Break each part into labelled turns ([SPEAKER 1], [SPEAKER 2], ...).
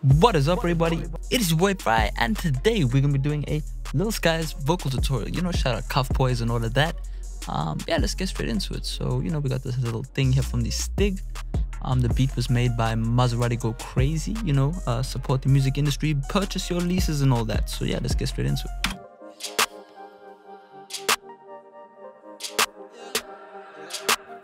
[SPEAKER 1] What is up, everybody? It is your boy Farai, and today we're gonna be doing a Lil Sky's vocal tutorial. Shout out Cuff Poise and all of that. Yeah, let's get straight into it. So, we got this little thing here from the Stig. The beat was made by Maserati Go Crazy. Support the music industry, purchase your leases and all that. So yeah, let's get straight into it.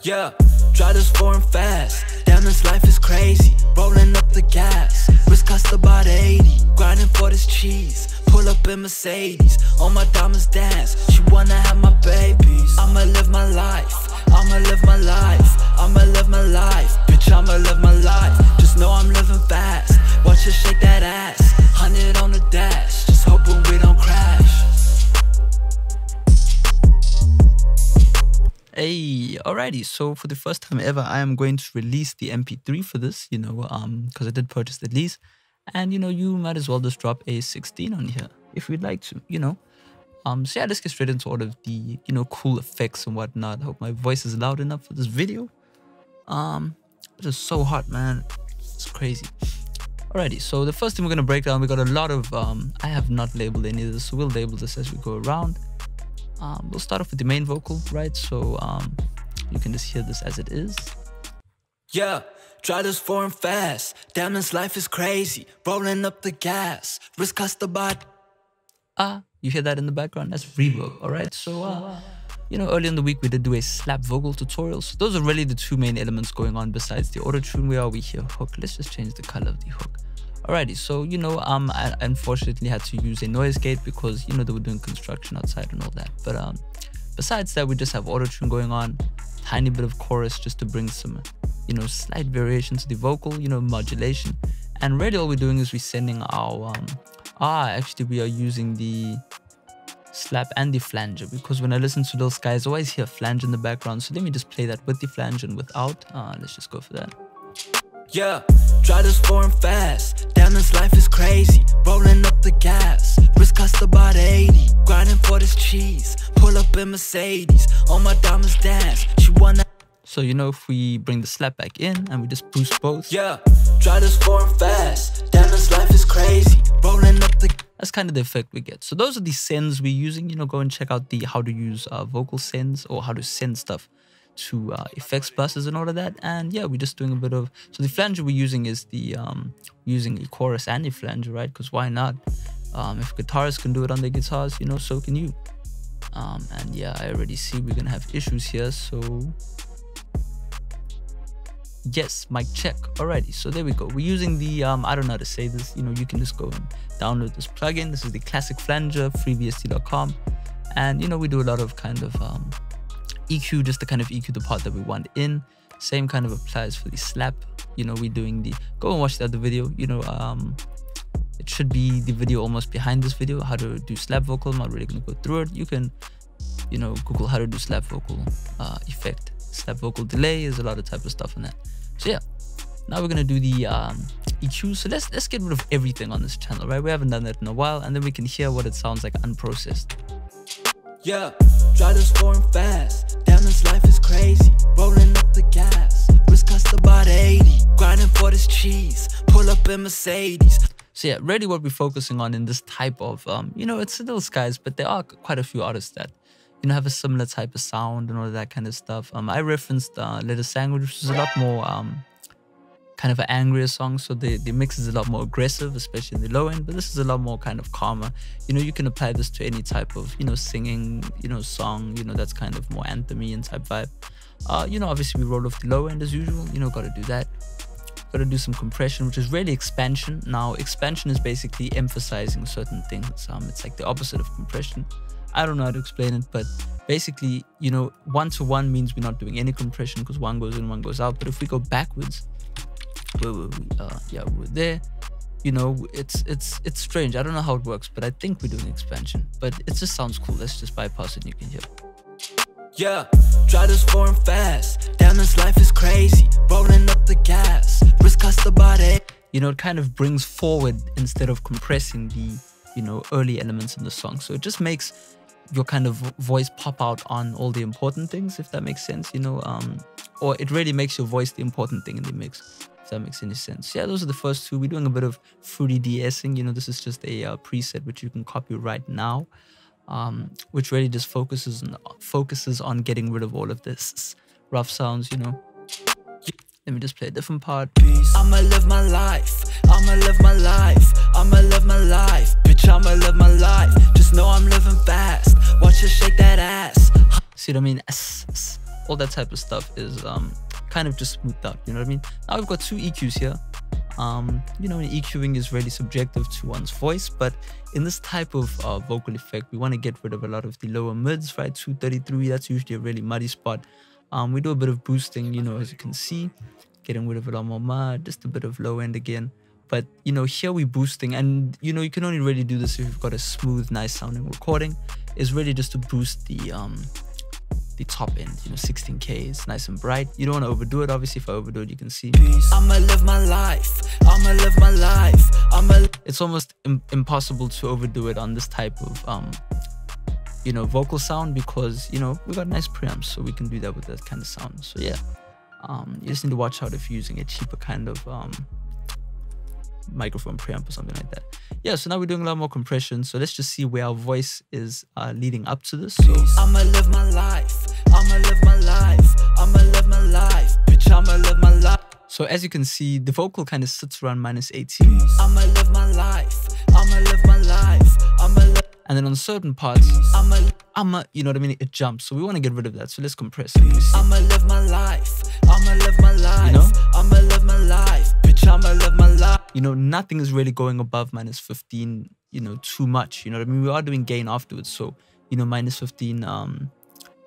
[SPEAKER 2] Yeah, drive this foreign fast. Damn, this life is crazy. Rolling up the gas. Risk cost about 80. Grinding for this cheese. Pull up in Mercedes. All my diamonds dance. She wanna have my babies. I'ma live my life. I'ma live my life. I'ma live my life. Bitch, I'ma live my life. Just know I'm living fast. Watch her shake that ass. 100 on the dash. Just hoping we don't crash.
[SPEAKER 1] Hey, alrighty, so for the first time ever, I am going to release the MP3 for this, because I did purchase the lease. And, you might as well just drop a 16 on here if you'd like to, So yeah, let's get straight into all of the, cool effects and whatnot. I hope my voice is loud enough for this video. It is so hot, man. It's crazy. Alrighty, so the first thing we're going to break down, we got a lot of, I have not labeled any of this, so we'll label this as we go around. We'll start off with the main vocal, right? So you can just hear this as it is.
[SPEAKER 2] Yeah, drive this foreign fast. Damn, this life is crazy. Rolling up the gas. Risk cost about.
[SPEAKER 1] You hear that in the background? That's reverb, all right? So, earlier in the week, we did do a slap vocal tutorial. So those are really the two main elements going on besides the auto-tune. Where are we here? Hook. Let's just change the color of the hook. Alrighty, so, I unfortunately had to use a noise gate because, they were doing construction outside and all that. But besides that, we just have auto-tune going on, tiny bit of chorus just to bring some, slight variation to the vocal, modulation. And really all we're doing is we're sending our, actually we are using the slap and the flanger, because when I listen to Lil Sky, I always hear flange in the background. So let me just play that with the flange and without. Let's just go for that.
[SPEAKER 2] Yeah, drive this foreign fast. Damn, this life is crazy. Rolling up the gas. Risk cost about 80. Grinding for this cheese. Pull up in Mercedes. All my diamonds dance. She wanna.
[SPEAKER 1] So, if we bring the slap back in and we just boost both.
[SPEAKER 2] Yeah, drive this foreign fast. Damn, this life is crazy. Rolling up the.
[SPEAKER 1] That's kind of the effect we get. So those are the sends we're using. Go and check out the how to use vocal sends, or how to send stuff to effects buses and all of that. And yeah, we're just doing a bit of, so the flanger we're using is the using a chorus and a flanger, right? Because why not? If guitarists can do it on their guitars, so can you. And yeah, I already see we're gonna have issues here. So yes, mic check. Alrighty, so there we go. We're using the I don't know how to say this. You can just go and download this plugin. This is the classic flanger, freevst.com. And we do a lot of kind of EQ, just to kind of EQ the part that we want in. Same kind of applies for the slap. We're doing the, go and watch the other video. It should be the video almost behind this video, how to do slap vocal. I'm not really going to go through it. You can, Google how to do slap vocal effect, slap vocal delay. There's a lot of type of stuff on that. So yeah, now we're going to do the EQ. So let's get rid of everything on this channel, right? We haven't done that in a while, and then we can hear what it sounds like unprocessed.
[SPEAKER 2] Yeah, drive this foreign fast. Damn, this life is crazy. Rolling up the gas. Risk cost about 80. Grinding for this cheese. Pull up in Mercedes.
[SPEAKER 1] So yeah, really what we're focusing on in this type of, it's Lil Sky's, but there are quite a few artists that, have a similar type of sound and all of that kind of stuff. I referenced Let Us Sandwich, which is a lot more kind of an angrier song, so the mix is a lot more aggressive, especially in the low end, but this is a lot more kind of calmer. You can apply this to any type of singing song, that's kind of more anthem-y and type vibe. Obviously we roll off the low end as usual. Gotta do that. Gotta do some compression, which is really expansion. Now expansion is basically emphasizing certain things. It's like the opposite of compression. I don't know how to explain it, but basically, 1-to-1 means we're not doing any compression because one goes in, one goes out. But if we go backwards, where were we? Yeah, we're there. It's strange. I don't know how it works, but I think we're doing expansion. But it just sounds cool. Let's just bypass it and you can hear it.
[SPEAKER 2] Yeah, drive this foreign fast. Damn, this life is crazy. Rolling up the gas. Risk cost about 8.
[SPEAKER 1] It kind of brings forward instead of compressing the, early elements in the song. So it just makes your kind of voice pop out on all the important things, if that makes sense, or it really makes your voice the important thing in the mix. if that makes any sense. Yeah, those are the first two. We're doing a bit of fruity de-essing. You know, this is just a preset which you can copy right now, which really just focuses on getting rid of all of this rough sounds, you know. Let me just play a different part.
[SPEAKER 2] I'ma live my life, I'ma live my life, I'ma live my life, bitch, I'ma live my life. Just know I'm living fast, watch her shake that ass.
[SPEAKER 1] See what I mean? All that type of stuff is kind of just smoothed out, you know what I mean? Now we've got two EQs here. You know, EQing is really subjective to one's voice, but in this type of vocal effect, we want to get rid of a lot of the lower mids, right? 233, that's usually a really muddy spot. We do a bit of boosting, you know, as you can see, getting rid of a lot more mud, just a bit of low end again. But, you know, here we're boosting, and, you know, you can only really do this if you've got a smooth, nice sounding recording. Is really just to boost the top end, you know, 16K is nice and bright. You don't want to overdo it. Obviously, if I overdo it, you can see.
[SPEAKER 2] I'ma live my life, I'ma live my life,
[SPEAKER 1] It's almost impossible to overdo it on this type of, you know, vocal sound, because, you know, we got nice preamps, so we can do that with that kind of sound. So yeah, you just need to watch out if you're using a cheaper kind of microphone preamp or something like that. Yeah, so now we're doing a lot more compression. So let's just see where our voice is leading up to this. So
[SPEAKER 2] I'ma live my life, I'ma live my life, I'ma live my life, bitch, I'ma live my life.
[SPEAKER 1] So as you can see, the vocal kind of sits around -18.
[SPEAKER 2] I'ma live my life, I'ma live my life, I'ma live.
[SPEAKER 1] And then on certain parts, you know what I mean, it jumps. So we want to get rid of that. So let's compress it.
[SPEAKER 2] I'ma live my life, I'ma live my life,
[SPEAKER 1] you know?
[SPEAKER 2] I'ma live my life, bitch, I'ma live my life.
[SPEAKER 1] You know, nothing is really going above -15, you know, too much. You know what I mean? We are doing gain afterwards. So, you know, -15,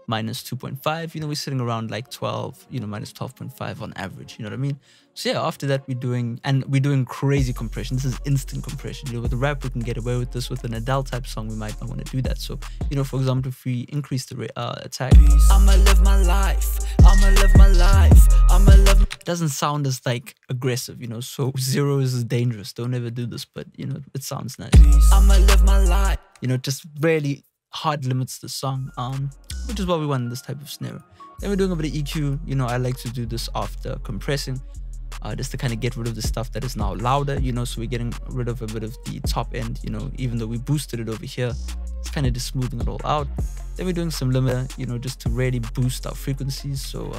[SPEAKER 1] -2.5, you know, we're sitting around like 12, you know, -12.5 on average, you know what I mean? So yeah, after that we're doing crazy compression. This is instant compression. You know, with the rap we can get away with this. With an adult type song we might not want to do that. So, you know, for example, if we increase the attack,
[SPEAKER 2] I'ma live my life, I'ma live my life, I'ma live.
[SPEAKER 1] It doesn't sound as like aggressive, you know, so 0 is dangerous. Don't ever do this, but you know, it sounds nice.
[SPEAKER 2] I'ma live my life.
[SPEAKER 1] You know, just really hard limits the song, which is what we want in this type of scenario. Then we're doing a bit of EQ. You know, I like to do this after compressing, just to kind of get rid of the stuff that is now louder, you know, so we're getting rid of a bit of the top end, you know, even though we boosted it over here, it's kind of just smoothing it all out. Then we're doing some limiter, you know, just to really boost our frequencies. So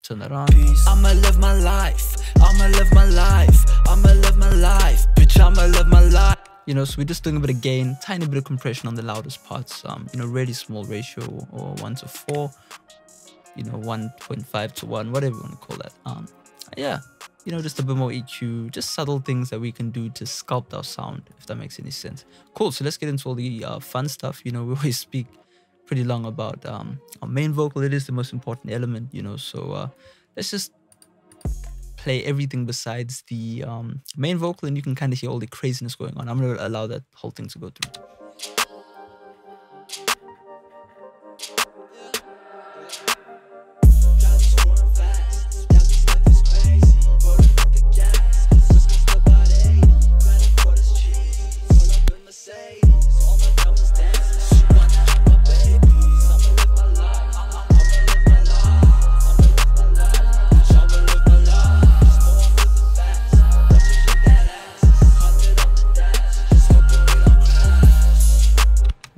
[SPEAKER 1] turn that on.
[SPEAKER 2] I'ma live my life, I'ma live my life, I'ma live my life, bitch, I'ma live my life.
[SPEAKER 1] You know, so we're just doing a bit of gain, tiny bit of compression on the loudest parts, you know, really small ratio, or 1:4, you know, 1.5 to 1, whatever you want to call that. Yeah, you know, just a bit more EQ, just subtle things that we can do to sculpt our sound, if that makes any sense. Cool, so let's get into all the fun stuff. You know, we always speak pretty long about our main vocal. It is the most important element, you know, so let's just play everything besides the main vocal, and you can kind of hear all the craziness going on. I'm going to allow that whole thing to go through.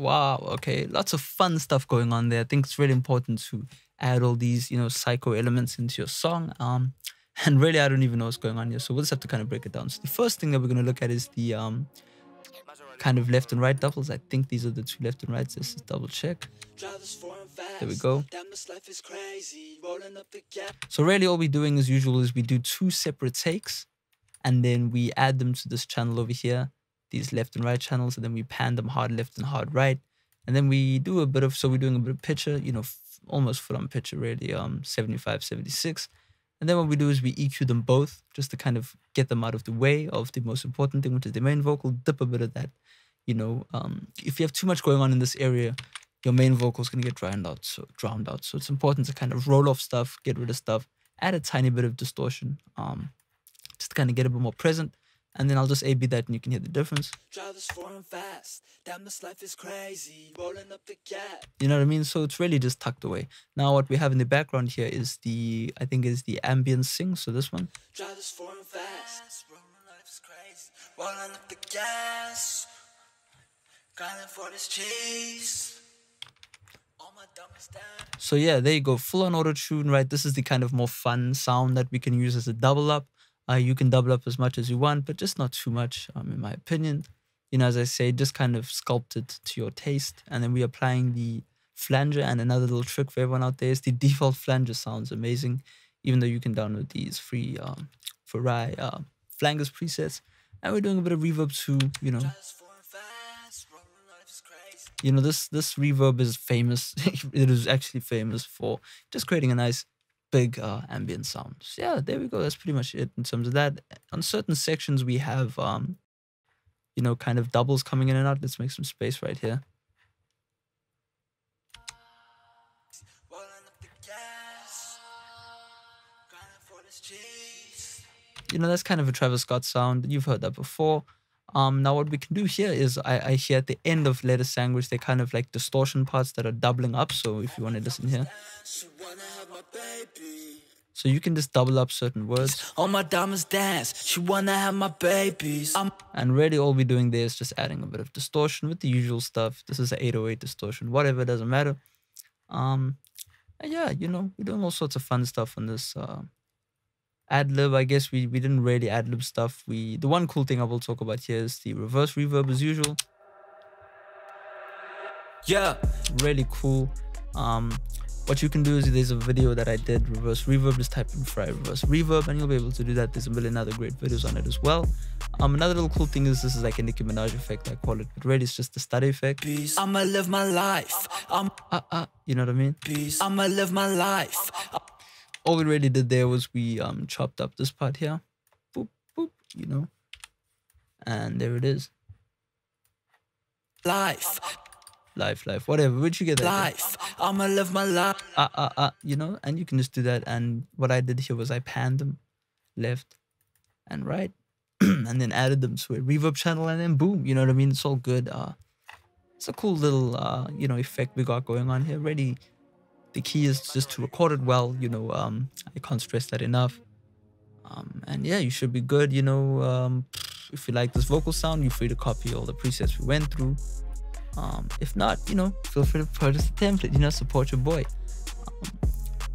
[SPEAKER 1] Wow, okay, lots of fun stuff going on there. I think it's really important to add all these, you know, psycho elements into your song. And really, I don't even know what's going on here, so we'll just have to kind of break it down. So the first thing that we're going to look at is the kind of left and right doubles. I think these are the two left and rights. Let's just double check. There we go. So really all we're doing as usual is we do 2 separate takes, and then we add them to this channel over here, these left and right channels, and then we pan them hard left and hard right. And then we do a bit of, so we're doing a bit of pitcher, you know, almost full on pitcher really, 75, 76. And then what we do is we EQ them both just to kind of get them out of the way of the most important thing, which is the main vocal, dip a bit of that, you know. If you have too much going on in this area, your main vocal is going to get drowned out. So it's important to kind of roll off stuff, get rid of stuff, add a tiny bit of distortion, just to kind of get a bit more present. And then I'll just A/B that and you can hear the difference.
[SPEAKER 2] Drive this foreign fast. Damn, this life is crazy. Rolling up the gap.
[SPEAKER 1] You know what I mean? So it's really just tucked away. Now what we have in the background here is the, I think is the ambient sing. So this one.
[SPEAKER 2] Drive this foreign fast. Rolling life is crazy. Rolling up the gas. Grinding for this cheese. All my dumbest down.
[SPEAKER 1] So yeah, there you go. Full on auto tune, right? This is the kind of more fun sound that we can use as a double up. You can double up as much as you want, but just not too much, in my opinion. You know, as I say, just kind of sculpt it to your taste. And then we're applying the flanger. And another little trick for everyone out there is the default flanger sounds amazing, even though you can download these free Farai flangers presets. And we're doing a bit of reverb too, you know. You know, this reverb is famous. It is actually famous for just creating a nice big ambient sound. So yeah, there we go. That's pretty much it in terms of that. On certain sections we have you know, kind of doubles coming in and out. Let's make some space right here. You know, that's kind of a Travis Scott sound. You've heard that before. Now what we can do here is I hear at the end of Lettuce Sandwich, they're kind of like distortion parts that are doubling up. So if you want to listen here. So you can just double up certain words.
[SPEAKER 2] All my diamonds dance. She wanna have my babies.
[SPEAKER 1] And really all we're doing there is just adding a bit of distortion with the usual stuff. This is an 808 distortion, whatever, it doesn't matter. And yeah, you know, we're doing all sorts of fun stuff on this ad-lib. I guess we didn't really ad-lib stuff. The one cool thing I will talk about here is the reverse reverb as usual.
[SPEAKER 2] Yeah.
[SPEAKER 1] Really cool. What you can do is there's a video that I did, reverse reverb, just type in Farai reverse reverb and you'll be able to do that. There's a million other great videos on it as well. Another little cool thing is this is like a Nicki Minaj effect, I call it, but really it's just the study effect.
[SPEAKER 2] Peace. I'ma live my life.
[SPEAKER 1] You know what I mean?
[SPEAKER 2] Peace. I'ma live my life.
[SPEAKER 1] All we really did there was we chopped up this part here. Boop, boop, you know. And there it is.
[SPEAKER 2] Life,
[SPEAKER 1] whatever. Where'd you get that?
[SPEAKER 2] Life. I'ma live my life.
[SPEAKER 1] You know, and you can just do that. And what I did here was I panned them left and right and then added them to a reverb channel and then boom, you know what I mean? It's all good. It's a cool little, you know, effect we got going on here. Really, the key is just to record it well, you know. I can't stress that enough. And yeah, you should be good, you know. If you like this vocal sound, you're free to copy all the presets we went through. If not, you know, feel free to purchase the template, you know, support your boy.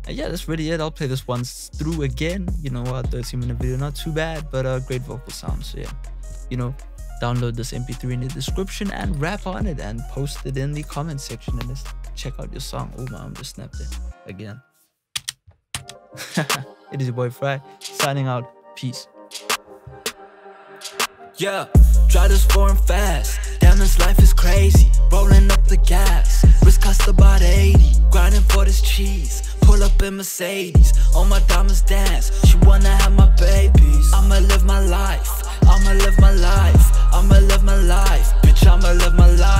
[SPEAKER 1] And yeah, that's really it. I'll play this once through again, you know, a 13-minute video, not too bad, but great vocal sound. So yeah, you know, download this MP3 in the description and rap on it and post it in the comment section and just check out your song. Oh my, I just snapped it again. It is your boy Farai, signing out. Peace.
[SPEAKER 2] Yeah, drive this foreign fast. Damn, this life is crazy. Rolling up the gas. Risk cost about 80. Grinding for this cheese. Pull up in Mercedes. All my diamonds dance. She wanna have my babies. I'ma live my life. I'ma live my life. I'ma live my life. Bitch, I'ma live my life.